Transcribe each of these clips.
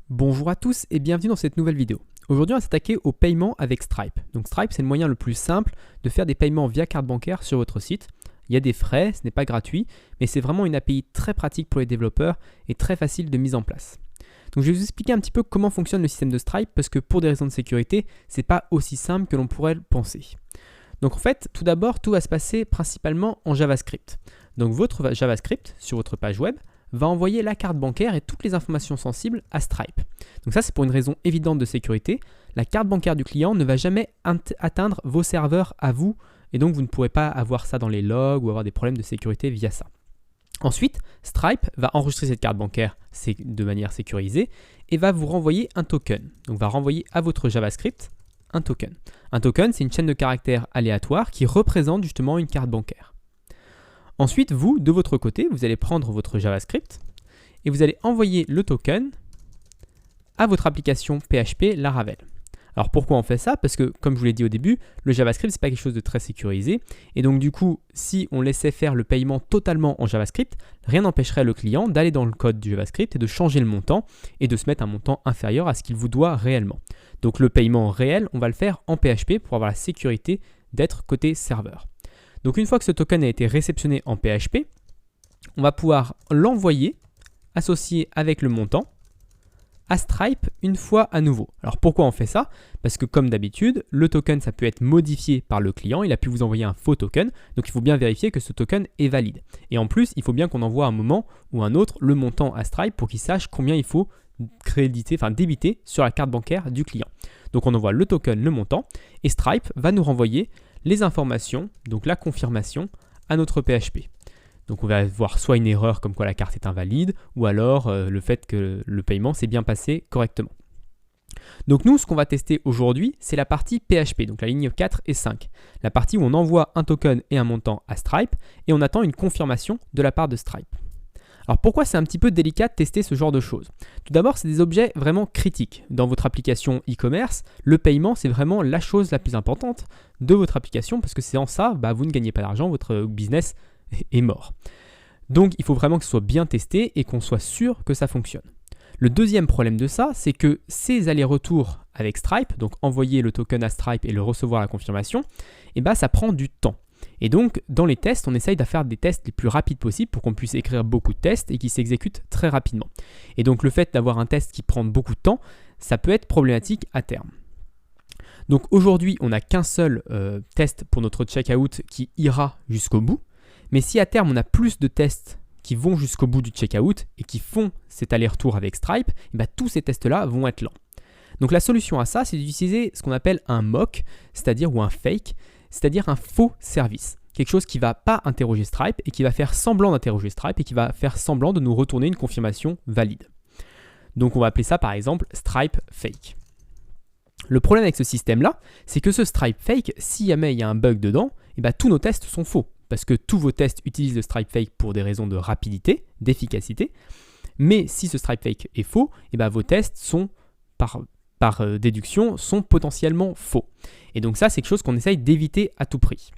Bonjour à tous et bienvenue dans cette nouvelle vidéo. Aujourd'hui, on va s'attaquer au paiement avec Stripe. Donc Stripe, c'est le moyen le plus simple de faire des paiements via carte bancaire sur votre site. Il y a des frais, ce n'est pas gratuit, mais c'est vraiment une API très pratique pour les développeurs et très facile de mise en place. Donc je vais vous expliquer un petit peu comment fonctionne le système de Stripe parce que pour des raisons de sécurité, ce n'est pas aussi simple que l'on pourrait le penser. Donc en fait, tout d'abord, tout va se passer principalement en JavaScript. Donc votre JavaScript sur votre page web va envoyer la carte bancaire et toutes les informations sensibles à Stripe. Donc ça, c'est pour une raison évidente de sécurité. La carte bancaire du client ne va jamais atteindre vos serveurs à vous, et donc vous ne pourrez pas avoir ça dans les logs ou avoir des problèmes de sécurité via ça. Ensuite, Stripe va enregistrer cette carte bancaire de manière sécurisée et va vous renvoyer un token. Donc va renvoyer à votre JavaScript un token. Un token, c'est une chaîne de caractères aléatoire qui représente justement une carte bancaire. Ensuite, vous, de votre côté, vous allez prendre votre JavaScript et vous allez envoyer le token à votre application PHP Laravel. Alors pourquoi on fait ça? Parce que, comme je vous l'ai dit au début, le JavaScript, ce n'est pas quelque chose de très sécurisé. Et donc du coup, si on laissait faire le paiement totalement en JavaScript, rien n'empêcherait le client d'aller dans le code du JavaScript et de changer le montant et de se mettre un montant inférieur à ce qu'il vous doit réellement. Donc le paiement réel, on va le faire en PHP pour avoir la sécurité d'être côté serveur. Donc une fois que ce token a été réceptionné en PHP, on va pouvoir l'envoyer, associé avec le montant, à Stripe une fois à nouveau. Alors pourquoi on fait ça? Parce que comme d'habitude, le token ça peut être modifié par le client, il a pu vous envoyer un faux token, donc il faut bien vérifier que ce token est valide. Et en plus, il faut bien qu'on envoie à un moment ou un autre le montant à Stripe pour qu'il sache combien il faut débiter sur la carte bancaire du client. Donc on envoie le token, le montant, et Stripe va nous renvoyer les informations, donc la confirmation, à notre PHP. Donc on va voir soit une erreur comme quoi la carte est invalide, ou alors le fait que le paiement s'est bien passé correctement. Donc nous, ce qu'on va tester aujourd'hui, c'est la partie PHP, donc la ligne 4 et 5. La partie où on envoie un token et un montant à Stripe, et on attend une confirmation de la part de Stripe. Alors pourquoi c'est un petit peu délicat de tester ce genre de choses? Tout d'abord, c'est des objets vraiment critiques. Dans votre application e-commerce, le paiement, c'est vraiment la chose la plus importante de votre application parce que c'est en ça, vous ne gagnez pas d'argent, votre business est mort. Donc il faut vraiment que ce soit bien testé et qu'on soit sûr que ça fonctionne. Le deuxième problème de ça, c'est que ces allers-retours avec Stripe, donc envoyer le token à Stripe et le recevoir à la confirmation, ça prend du temps. Et donc, dans les tests, on essaye de faire des tests les plus rapides possibles pour qu'on puisse écrire beaucoup de tests et qui s'exécutent très rapidement. Et donc, le fait d'avoir un test qui prend beaucoup de temps, ça peut être problématique à terme. Donc, aujourd'hui, on n'a qu'un seul test pour notre checkout qui ira jusqu'au bout. Mais si à terme, on a plus de tests qui vont jusqu'au bout du checkout et qui font cet aller-retour avec Stripe, tous ces tests-là vont être lents. Donc, la solution à ça, c'est d'utiliser ce qu'on appelle un mock, ou un fake, c'est-à-dire un faux service. Quelque chose qui ne va pas interroger Stripe et qui va faire semblant d'interroger Stripe et qui va faire semblant de nous retourner une confirmation valide. Donc on va appeler ça par exemple Stripe Fake. Le problème avec ce système-là, c'est que ce Stripe Fake, si jamais il y a un bug dedans, tous nos tests sont faux. Parce que tous vos tests utilisent le Stripe Fake pour des raisons de rapidité, d'efficacité. Mais si ce Stripe Fake est faux, vos tests sont par déduction, sont potentiellement faux. Et donc ça, c'est quelque chose qu'on essaye d'éviter à tout prix.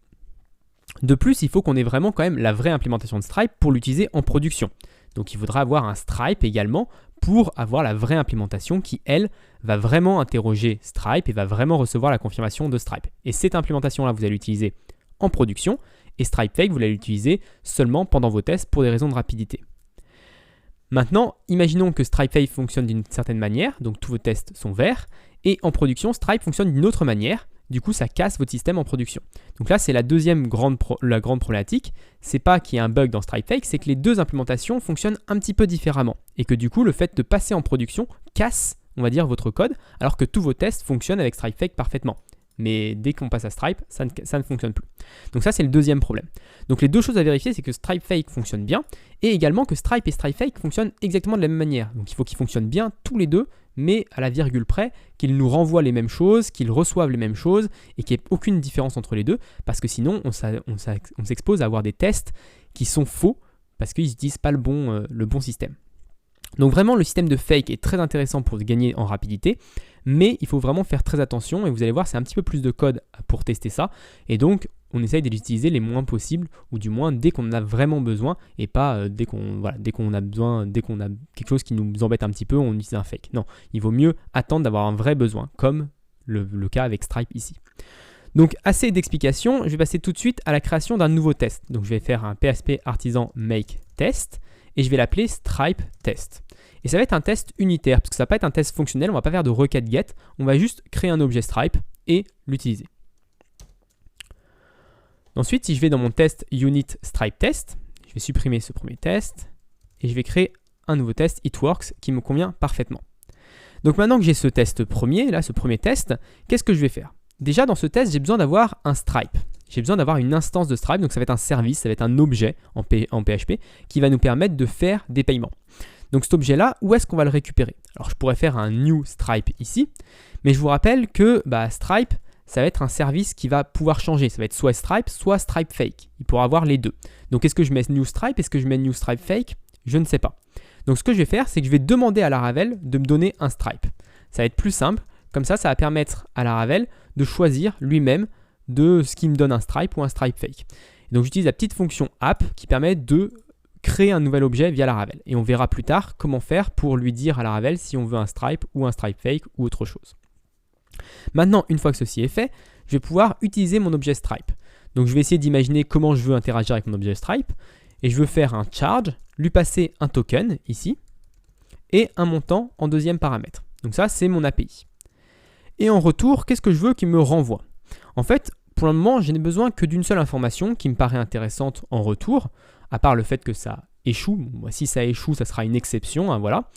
De plus, il faut qu'on ait vraiment quand même la vraie implémentation de Stripe pour l'utiliser en production. Donc il faudra avoir un Stripe également pour avoir la vraie implémentation qui, elle, va vraiment interroger Stripe et va vraiment recevoir la confirmation de Stripe. Et cette implémentation-là, vous allez l'utiliser en production et Stripe Fake, vous allez l'utiliser seulement pendant vos tests pour des raisons de rapidité. Maintenant, imaginons que Stripe Fake fonctionne d'une certaine manière, donc tous vos tests sont verts, et en production, Stripe fonctionne d'une autre manière, du coup ça casse votre système en production. Donc là, c'est la deuxième grande problématique, c'est pas qu'il y a un bug dans Stripe Fake, c'est que les deux implémentations fonctionnent un petit peu différemment, et que du coup, le fait de passer en production casse, on va dire, votre code, alors que tous vos tests fonctionnent avec Stripe Fake parfaitement. Mais dès qu'on passe à Stripe, ça ne fonctionne plus. Donc ça, c'est le deuxième problème. Donc les deux choses à vérifier, c'est que Stripe Fake fonctionne bien et également que Stripe et Stripe Fake fonctionnent exactement de la même manière. Donc il faut qu'ils fonctionnent bien tous les deux, mais à la virgule près, qu'ils nous renvoient les mêmes choses, qu'ils reçoivent les mêmes choses et qu'il n'y ait aucune différence entre les deux parce que sinon, on s'expose à avoir des tests qui sont faux parce qu'ils n'utilisent pas le bon système. Donc vraiment, le système de fake est très intéressant pour gagner en rapidité, mais il faut vraiment faire très attention et vous allez voir, c'est un petit peu plus de code pour tester ça. Et donc, on essaye de les utiliser les moins possible, ou du moins dès qu'on en a vraiment besoin, et pas dès qu'on a quelque chose qui nous embête un petit peu, on utilise un fake. Non, il vaut mieux attendre d'avoir un vrai besoin, comme le cas avec Stripe ici. Donc assez d'explications, je vais passer tout de suite à la création d'un nouveau test. Donc je vais faire un PHP artisan make test, et je vais l'appeler Stripe test. Et ça va être un test unitaire, parce que ça va pas être un test fonctionnel, on va pas faire de requête get, on va juste créer un objet Stripe et l'utiliser. Ensuite, si je vais dans mon test unit Stripe test, je vais supprimer ce premier test et je vais créer un nouveau test it works qui me convient parfaitement. Donc maintenant que j'ai ce test premier, là, ce premier test, qu'est-ce que je vais faire? Déjà dans ce test, j'ai besoin d'avoir un Stripe. J'ai besoin d'avoir une instance de Stripe, donc ça va être un service, ça va être un objet en PHP qui va nous permettre de faire des paiements. Donc cet objet-là, où est-ce qu'on va le récupérer? Alors je pourrais faire un new Stripe ici, mais je vous rappelle que Stripe, ça va être un service qui va pouvoir changer. Ça va être soit Stripe, soit Stripe Fake. Il pourra avoir les deux. Donc est-ce que je mets new Stripe? Est-ce que je mets new Stripe Fake? Je ne sais pas. Donc ce que je vais faire, c'est que je vais demander à Laravel de me donner un Stripe. Ça va être plus simple. Comme ça va permettre à Laravel de choisir lui-même de ce qui me donne un Stripe ou un Stripe Fake. Et donc j'utilise la petite fonction app qui permet de créer un nouvel objet via Laravel. Et on verra plus tard comment faire pour lui dire à Laravel si on veut un Stripe ou un Stripe Fake ou autre chose. Maintenant, une fois que ceci est fait, je vais pouvoir utiliser mon objet Stripe. Donc je vais essayer d'imaginer comment je veux interagir avec mon objet Stripe. Et je veux faire un charge, lui passer un token ici, et un montant en deuxième paramètre. Donc ça, c'est mon API. Et en retour, qu'est-ce que je veux qu'il me renvoie? En fait, pour le moment, je n'ai besoin que d'une seule information qui me paraît intéressante en retour, à part le fait que ça échoue. Bon, si ça échoue, ça sera une exception, hein, voilà.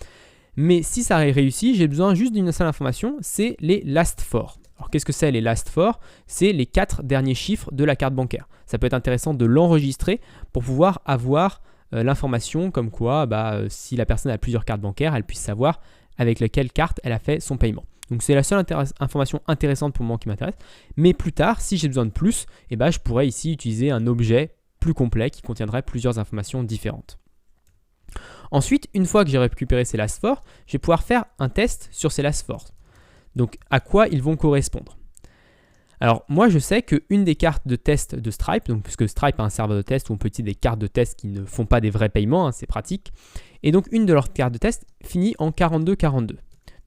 Mais si ça réussit, j'ai besoin juste d'une seule information, c'est les last four. Alors qu'est-ce que c'est les last four? C'est les 4 derniers chiffres de la carte bancaire. Ça peut être intéressant de l'enregistrer pour pouvoir avoir l'information comme quoi si la personne a plusieurs cartes bancaires, elle puisse savoir avec laquelle carte elle a fait son paiement. Donc c'est la seule information intéressante pour le moment qui m'intéresse. Mais plus tard, si j'ai besoin de plus, je pourrais ici utiliser un objet plus complet qui contiendrait plusieurs informations différentes. Ensuite, une fois que j'ai récupéré ces last four, je vais pouvoir faire un test sur ces last four. Donc, à quoi ils vont correspondre? Alors, moi, je sais qu'une des cartes de test de Stripe, donc puisque Stripe a un serveur de test où on peut utiliser des cartes de test qui ne font pas des vrais paiements, hein, c'est pratique. Et donc, une de leurs cartes de test finit en 4242.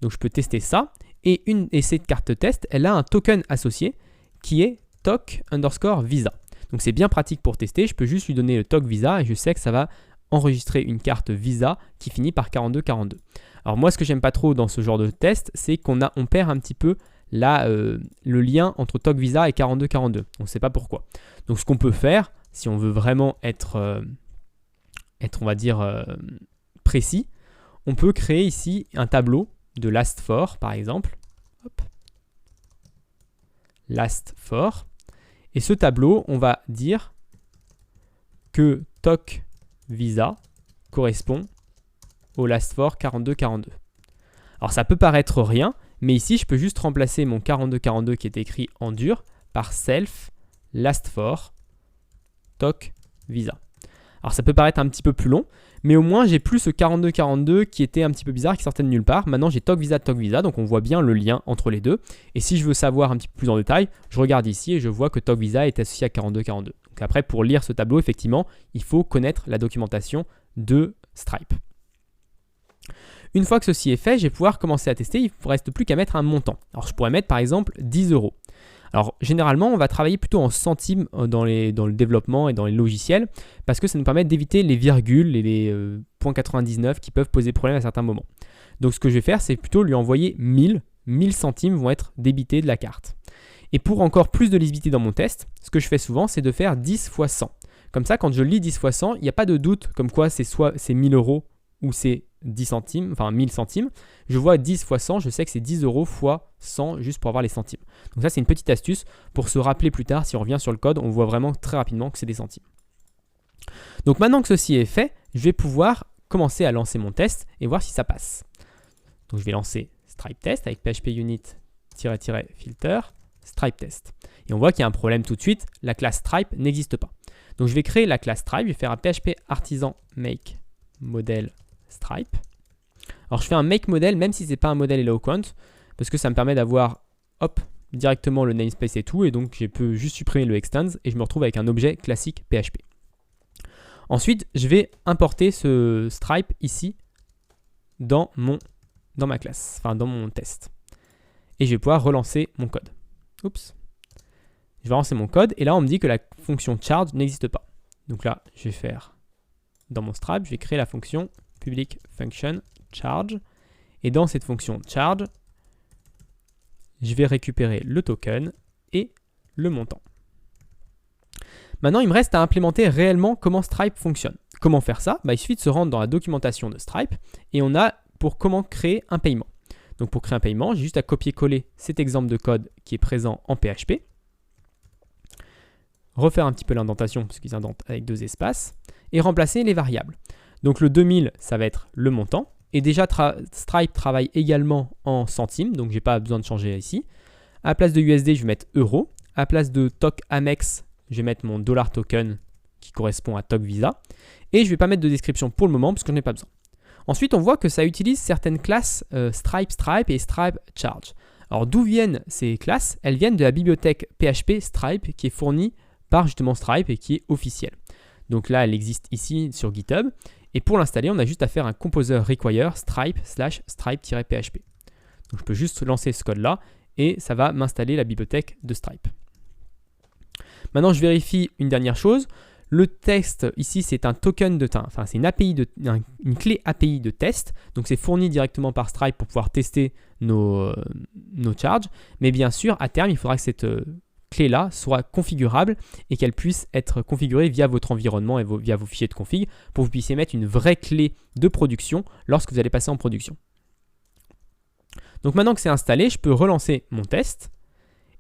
Donc, je peux tester ça. Et cette carte de test, elle a un token associé qui est toc_visa. Donc, c'est bien pratique pour tester. Je peux juste lui donner le toc visa et je sais que ça va enregistrer une carte Visa qui finit par 4242. Alors moi, ce que j'aime pas trop dans ce genre de test, c'est qu'on perd un petit peu le lien entre toc Visa et 4242. On ne sait pas pourquoi. Donc ce qu'on peut faire, si on veut vraiment être on va dire, précis, on peut créer ici un tableau de last four, par exemple. Hop. Last four. Et ce tableau, on va dire que toc Visa correspond au last four 4242. Alors ça peut paraître rien, mais ici je peux juste remplacer mon 4242 qui est écrit en dur par self last four toc Visa. Alors ça peut paraître un petit peu plus long, mais au moins j'ai plus ce 4242 qui était un petit peu bizarre, qui sortait de nulle part. Maintenant j'ai toc Visa, donc on voit bien le lien entre les deux. Et si je veux savoir un petit peu plus en détail, je regarde ici et je vois que toc Visa est associé à 4242. Donc après, pour lire ce tableau, effectivement, il faut connaître la documentation de Stripe. Une fois que ceci est fait, je vais pouvoir commencer à tester. Il ne reste plus qu'à mettre un montant. Alors je pourrais mettre par exemple 10 €. Alors généralement, on va travailler plutôt en centimes dans le développement et dans les logiciels parce que ça nous permet d'éviter les virgules et les .99 qui peuvent poser problème à certains moments. Donc ce que je vais faire, c'est plutôt lui envoyer 1000 centimes vont être débités de la carte. Et pour encore plus de lisibilité dans mon test, ce que je fais souvent, c'est de faire 10 fois 100. Comme ça, quand je lis 10 fois 100, il n'y a pas de doute comme quoi c'est soit c'est 1000 € ou c'est 10 centimes, enfin 1000 centimes. Je vois 10 fois 100, je sais que c'est 10 € fois 100 juste pour avoir les centimes. Donc ça, c'est une petite astuce pour se rappeler plus tard. Si on revient sur le code, on voit vraiment très rapidement que c'est des centimes. Donc maintenant que ceci est fait, je vais pouvoir commencer à lancer mon test et voir si ça passe. Donc je vais lancer Stripe test avec php unit-filter Stripe test. Et on voit qu'il y a un problème tout de suite, la classe Stripe n'existe pas. Donc je vais créer la classe Stripe, je vais faire un php artisan make model Stripe. Alors je fais un make model même si ce n'est pas un modèle HelloQuant parce que ça me permet d'avoir directement le namespace et tout, et donc je peux juste supprimer le extends et je me retrouve avec un objet classique PHP. Ensuite, je vais importer ce Stripe ici dans ma classe, enfin dans mon test. Et je vais pouvoir relancer mon code. Oups. Je vais relancer mon code et là on me dit que la fonction charge n'existe pas. Donc là, je vais faire dans mon Stripe, je vais créer la fonction public function charge. Et dans cette fonction charge, je vais récupérer le token et le montant. Maintenant, il me reste à implémenter réellement comment Stripe fonctionne. Comment faire ça? Il suffit de se rendre dans la documentation de Stripe et on a pour comment créer un paiement. Donc pour créer un paiement, j'ai juste à copier-coller cet exemple de code qui est présent en PHP, refaire un petit peu l'indentation parce qu'ils indentent avec 2 espaces et remplacer les variables. Donc le 2000, ça va être le montant. Et déjà, Stripe travaille également en centimes, donc je n'ai pas besoin de changer ici. À la place de USD, je vais mettre euro. À la place de TOC Amex, je vais mettre mon dollar token qui correspond à TOC Visa. Et je ne vais pas mettre de description pour le moment parce que je n'en ai pas besoin. Ensuite, on voit que ça utilise certaines classes Stripe et Stripe Charge. Alors d'où viennent ces classes? Elles viennent de la bibliothèque PHP Stripe qui est fournie par justement Stripe et qui est officielle. Donc là, elle existe ici sur GitHub. Et pour l'installer, on a juste à faire un composer require stripe/stripe-php. Donc je peux juste lancer ce code-là et ça va m'installer la bibliothèque de Stripe. Maintenant, je vérifie une dernière chose. Le test ici, c'est un token de enfin, c'est une clé API de test. Donc c'est fourni directement par Stripe pour pouvoir tester nos charges. Mais bien sûr, à terme, il faudra que cette clé-là soit configurable et qu'elle puisse être configurée via votre environnement et via vos fichiers de config pour que vous puissiez mettre une vraie clé de production lorsque vous allez passer en production. Donc maintenant que c'est installé, je peux relancer mon test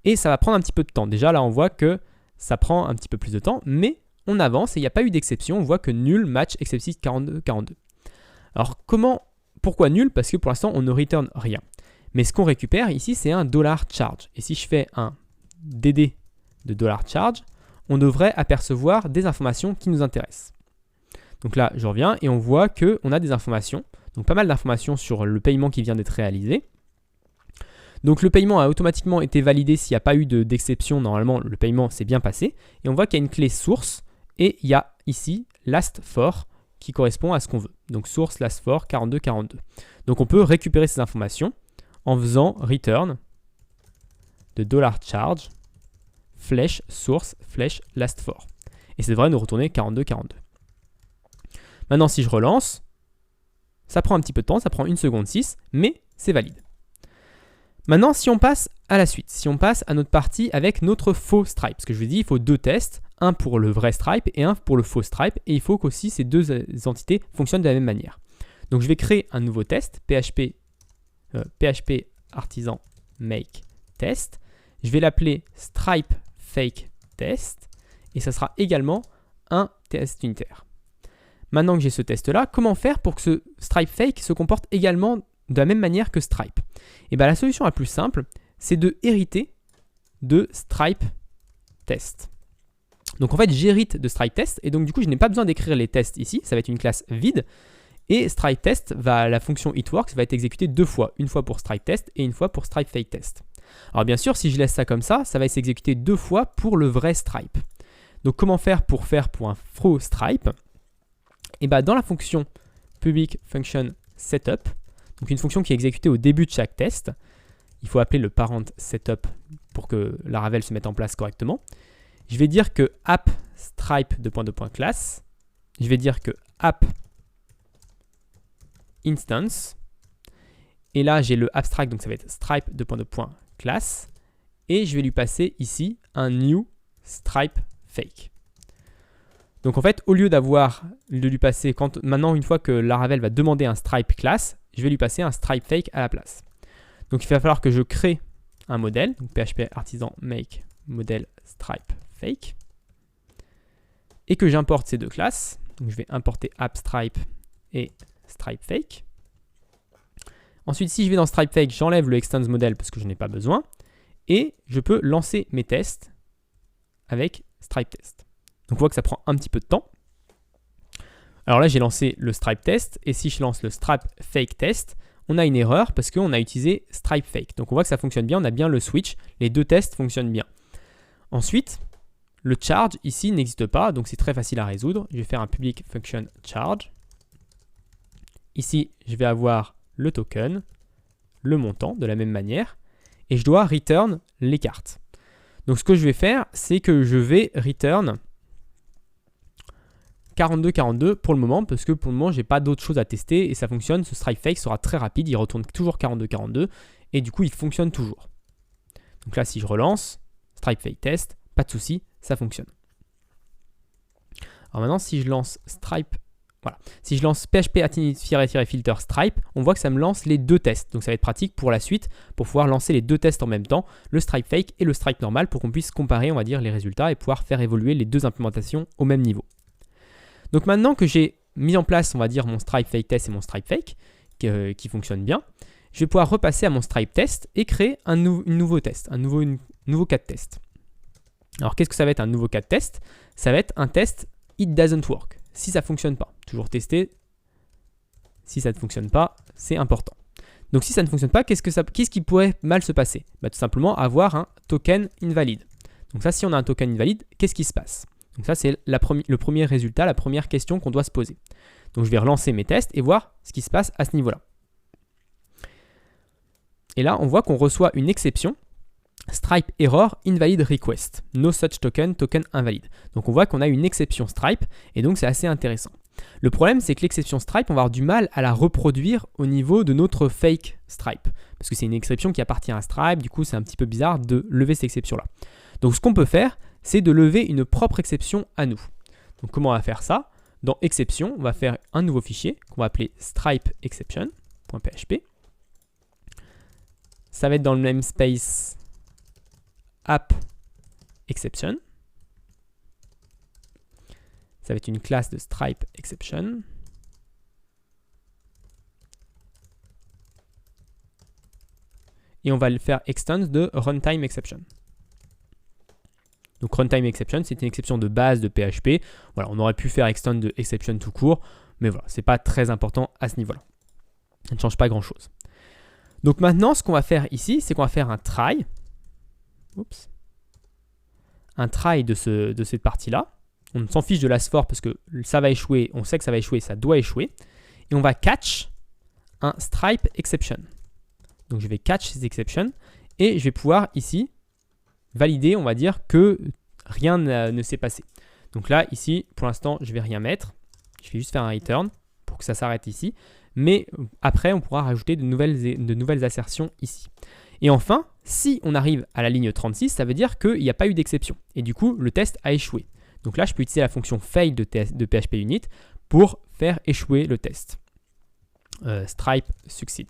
et ça va prendre un petit peu de temps. Déjà là, on voit que ça prend un petit peu plus de temps, mais on avance et il n'y a pas eu d'exception. On voit que nul match exception 42. Alors pourquoi nul? Parce que pour l'instant, on ne return rien. Mais ce qu'on récupère ici, c'est un $charge. Et si je fais un dd de $charge, on devrait apercevoir des informations qui nous intéressent. Donc là, je reviens et on voit qu'on a des informations, donc pas mal d'informations sur le paiement qui vient d'être réalisé. Donc le paiement a automatiquement été validé s'il n'y a pas eu d'exception. Normalement, le paiement s'est bien passé. Et on voit qu'il y a une clé source et il y a ici last for qui correspond à ce qu'on veut. Donc source last for 4242. Donc on peut récupérer ces informations en faisant return de $charge flèche source flèche last for. Et ça devrait nous retourner 4242. Maintenant, si je relance, ça prend un petit peu de temps, ça prend 1 seconde 6, mais c'est valide. Maintenant, si on passe à la suite, si on passe à notre partie avec notre faux Stripe, parce que je vous ai dit, il faut 2 tests, un pour le vrai Stripe et un pour le faux Stripe, et il faut qu'aussi ces 2 entités fonctionnent de la même manière. Donc je vais créer un nouveau test, PHP artisan make test. Je vais l'appeler Stripe fake test, et ça sera également un test unitaire. Maintenant que j'ai ce test-là, comment faire pour que ce Stripe fake se comporte également de la même manière que Stripe? Et bien la solution la plus simple, c'est de hériter de Stripe test. Donc en fait, j'hérite de Stripe test et donc du coup, je n'ai pas besoin d'écrire les tests ici, ça va être une classe vide. Et Stripe test, la fonction itworks va être exécutée 2 fois, une fois pour Stripe test et une fois pour Stripe fake test. Alors bien sûr, si je laisse ça comme ça va s'exécuter 2 fois pour le vrai Stripe. Donc comment faire pour un faux Stripe? Et bien dans la fonction public function setup, donc une fonction qui est exécutée au début de chaque test, il faut appeler le parent setup pour que la Laravel se mette en place correctement. Je vais dire que app stripe class, je vais dire que app instance, et là j'ai le abstract, donc ça va être stripe class, et je vais lui passer ici un new stripe fake. Donc en fait, au lieu de lui passer, maintenant une fois que Laravel va demander un stripe class, je vais lui passer un stripe fake à la place. Donc il va falloir que je crée un modèle, donc PHP artisan make modèle stripe fake, et que j'importe ces 2 classes. Donc je vais importer appStripe et stripe fake. Ensuite, si je vais dans stripe fake, j'enlève le extends model parce que je n'ai pas besoin, et je peux lancer mes tests avec stripe test. Donc on voit que ça prend un petit peu de temps. Alors là, j'ai lancé le stripe test, et si je lance le stripe fake test, on a une erreur parce qu'on a utilisé stripe fake. Donc on voit que ça fonctionne bien, on a bien le switch, les deux tests fonctionnent bien. Ensuite, le charge ici n'existe pas, donc c'est très facile à résoudre. Je vais faire un public function charge. Ici, je vais avoir le token, le montant de la même manière, et je dois return les cartes. Donc ce que je vais faire, c'est que je vais return 42-42 pour le moment, parce que pour le moment, je n'ai pas d'autre chose à tester et ça fonctionne. Ce stripe fake sera très rapide, il retourne toujours 42-42 et du coup, il fonctionne toujours. Donc là, si je relance, stripe fake test, pas de souci, ça fonctionne. Alors maintenant, si je lance stripe, voilà, si je lance php @filter stripe, on voit que ça me lance les deux tests. Donc ça va être pratique pour la suite, pour pouvoir lancer les deux tests en même temps, le stripe fake et le stripe normal, pour qu'on puisse comparer, on va dire, les résultats et pouvoir faire évoluer les deux implémentations au même niveau. Donc maintenant que j'ai mis en place, on va dire, mon stripe fake test et mon stripe fake, qui fonctionnent bien, je vais pouvoir repasser à mon stripe test et créer un nouveau test, un nouveau cas de test. Alors qu'est-ce que ça va être un nouveau cas de test? Ça va être un test it doesn't work, si ça ne fonctionne pas. Toujours tester, si ça ne fonctionne pas, c'est important. Donc si ça ne fonctionne pas, qu'est-ce qui pourrait mal se passer? Tout simplement avoir un token invalide. Donc ça, si on a un token invalide, qu'est-ce qui se passe? Donc ça, c'est le premier résultat, la première question qu'on doit se poser. Donc je vais relancer mes tests et voir ce qui se passe à ce niveau-là. Et là, on voit qu'on reçoit une exception. Stripe error invalid request. No such token, token invalide. Donc on voit qu'on a une exception Stripe et donc c'est assez intéressant. Le problème, c'est que l'exception Stripe, on va avoir du mal à la reproduire au niveau de notre fake Stripe. Parce que c'est une exception qui appartient à Stripe, du coup c'est un petit peu bizarre de lever cette exception-là. Donc ce qu'on peut faire, c'est de lever une propre exception à nous. Donc comment on va faire ça? Dans exception, on va faire un nouveau fichier qu'on va appeler stripe exception.php. Ça va être dans le namespace app exception. Ça va être une classe de stripe exception. Et on va le faire extend de runtime exception. Donc runtime exception, c'est une exception de base de PHP. Voilà, on aurait pu faire extend de exception tout court, mais voilà, c'est pas très important à ce niveau-là. Ça ne change pas grand-chose. Donc maintenant, ce qu'on va faire ici, c'est qu'on va faire un try. Oups. Un try de cette partie-là. On s'en fiche de l'as4 parce que ça va échouer, on sait que ça va échouer, ça doit échouer. Et on va catch un stripe exception. Donc je vais catch ces exceptions et je vais pouvoir ici valider, on va dire, que rien ne s'est passé. Donc là, ici, pour l'instant, je ne vais rien mettre. Je vais juste faire un return pour que ça s'arrête ici. Mais après, on pourra rajouter de nouvelles assertions ici. Et enfin, si on arrive à la ligne 36, ça veut dire qu'il n'y a pas eu d'exception. Et du coup, le test a échoué. Donc là, je peux utiliser la fonction fail de PHP Unit pour faire échouer le test. Stripe succeed.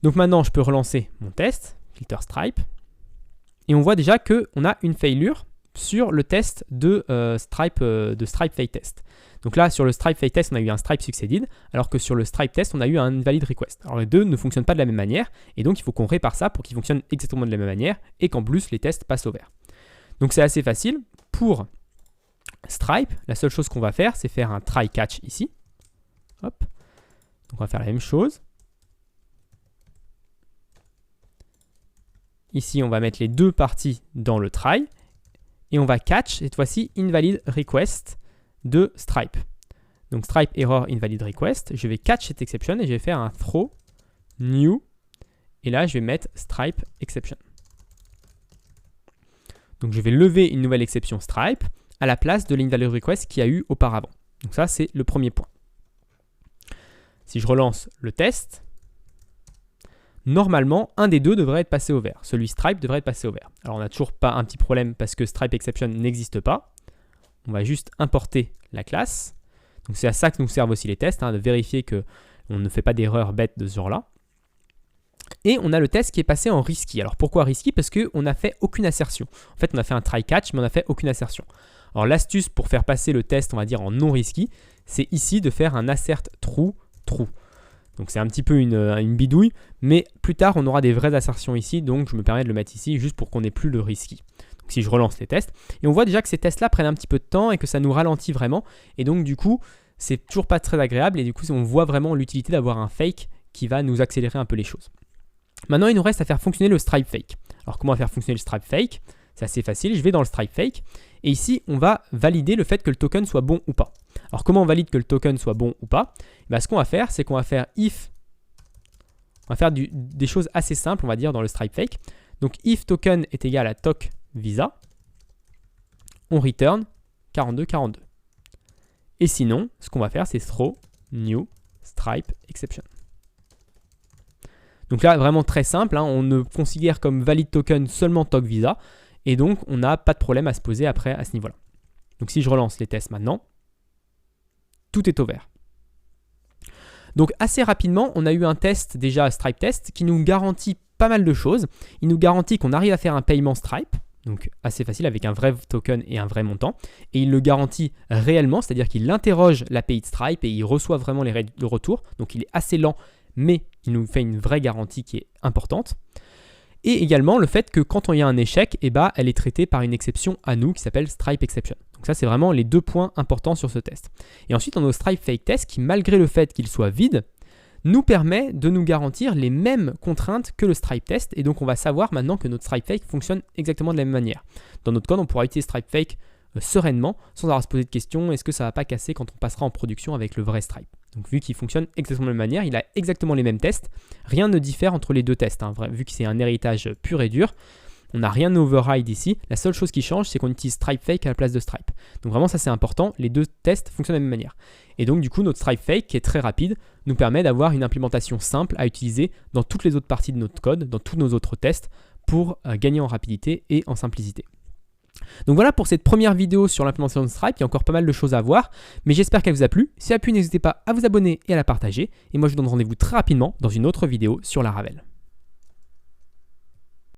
Donc maintenant, je peux relancer mon test, filter stripe, et on voit déjà qu'on a une failure sur le test de stripe fake test. Donc là, sur le stripe fake test, on a eu un stripe succeeded, alors que sur le stripe test, on a eu un invalid request. Alors les deux ne fonctionnent pas de la même manière, et donc il faut qu'on répare ça pour qu'ils fonctionnent exactement de la même manière, et qu'en plus, les tests passent au vert. Donc c'est assez facile. Pour Stripe, la seule chose qu'on va faire, c'est faire un try catch ici. Hop. Donc on va faire la même chose. Ici, on va mettre les deux parties dans le try. Et on va catch, cette fois-ci, invalid request de Stripe. Donc Stripe error invalid request. Je vais catch cette exception et je vais faire un throw new. Et là, je vais mettre Stripe exception. Donc je vais lever une nouvelle exception Stripe à la place de l'invalid request qu'il y a eu auparavant. Donc ça, c'est le premier point. Si je relance le test, normalement, un des deux devrait être passé au vert. Celui Stripe devrait être passé au vert. Alors on n'a toujours pas un petit problème parce que Stripe exception n'existe pas. On va juste importer la classe. Donc c'est à ça que nous servent aussi les tests, de vérifier qu'on ne fait pas d'erreur bête de ce genre-là. Et on a le test qui est passé en risky. Alors pourquoi risky? Parce qu'on n'a fait aucune assertion. En fait, on a fait un try catch, mais on n'a fait aucune assertion. Alors l'astuce pour faire passer le test, on va dire en non risky, c'est ici de faire un assert true, true. Donc c'est un petit peu une bidouille, mais plus tard on aura des vraies assertions ici, donc je me permets de le mettre ici juste pour qu'on n'ait plus le risky. Donc si je relance les tests, et on voit déjà que ces tests-là prennent un petit peu de temps et que ça nous ralentit vraiment, et donc du coup, c'est toujours pas très agréable et du coup on voit vraiment l'utilité d'avoir un fake qui va nous accélérer un peu les choses. Maintenant il nous reste à faire fonctionner le stripe fake. Alors comment faire fonctionner le stripe fake? C'est assez facile, je vais dans le stripe fake et ici on va valider le fait que le token soit bon ou pas. Alors comment on valide que le token soit bon ou pas? Ce qu'on va faire, c'est qu'on va faire if, on va faire des choses assez simples on va dire dans le stripe fake. Donc if token est égal à toc visa, on return 4242. Et sinon, ce qu'on va faire, c'est throw new stripe exception. Donc là, vraiment très simple, hein, on ne considère comme valide token seulement toc visa, et donc on n'a pas de problème à se poser après à ce niveau-là. Donc si je relance les tests maintenant, tout est au vert. Donc assez rapidement, on a eu un test déjà Stripe test qui nous garantit pas mal de choses. Il nous garantit qu'on arrive à faire un paiement Stripe, donc assez facile avec un vrai token et un vrai montant. Et il le garantit réellement, c'est-à-dire qu'il interroge l'API de Stripe et il reçoit vraiment les retours. Donc il est assez lent, mais il nous fait une vraie garantie qui est importante. Et également le fait que quand il y a un échec, elle est traitée par une exception à nous qui s'appelle Stripe Exception. Donc ça, c'est vraiment les 2 points importants sur ce test. Et ensuite, on a nos Stripe Fake Test qui, malgré le fait qu'il soit vide, nous permet de nous garantir les mêmes contraintes que le Stripe Test. Et donc, on va savoir maintenant que notre Stripe Fake fonctionne exactement de la même manière. Dans notre code, on pourra utiliser Stripe Fake sereinement, sans avoir à se poser de questions, est-ce que ça ne va pas casser quand on passera en production avec le vrai Stripe? Donc vu qu'il fonctionne exactement de la même manière, il a exactement les mêmes tests, rien ne diffère entre les deux tests, hein. Vu que c'est un héritage pur et dur, on n'a rien override ici, la seule chose qui change c'est qu'on utilise Stripe Fake à la place de Stripe. Donc vraiment ça c'est important, les deux tests fonctionnent de la même manière. Et donc du coup notre Stripe Fake qui est très rapide nous permet d'avoir une implémentation simple à utiliser dans toutes les autres parties de notre code, dans tous nos autres tests pour gagner en rapidité et en simplicité. Donc voilà pour cette première vidéo sur l'implémentation de Stripe, il y a encore pas mal de choses à voir, mais j'espère qu'elle vous a plu. Si elle a plu, n'hésitez pas à vous abonner et à la partager. Et moi je vous donne rendez-vous très rapidement dans une autre vidéo sur Laravel.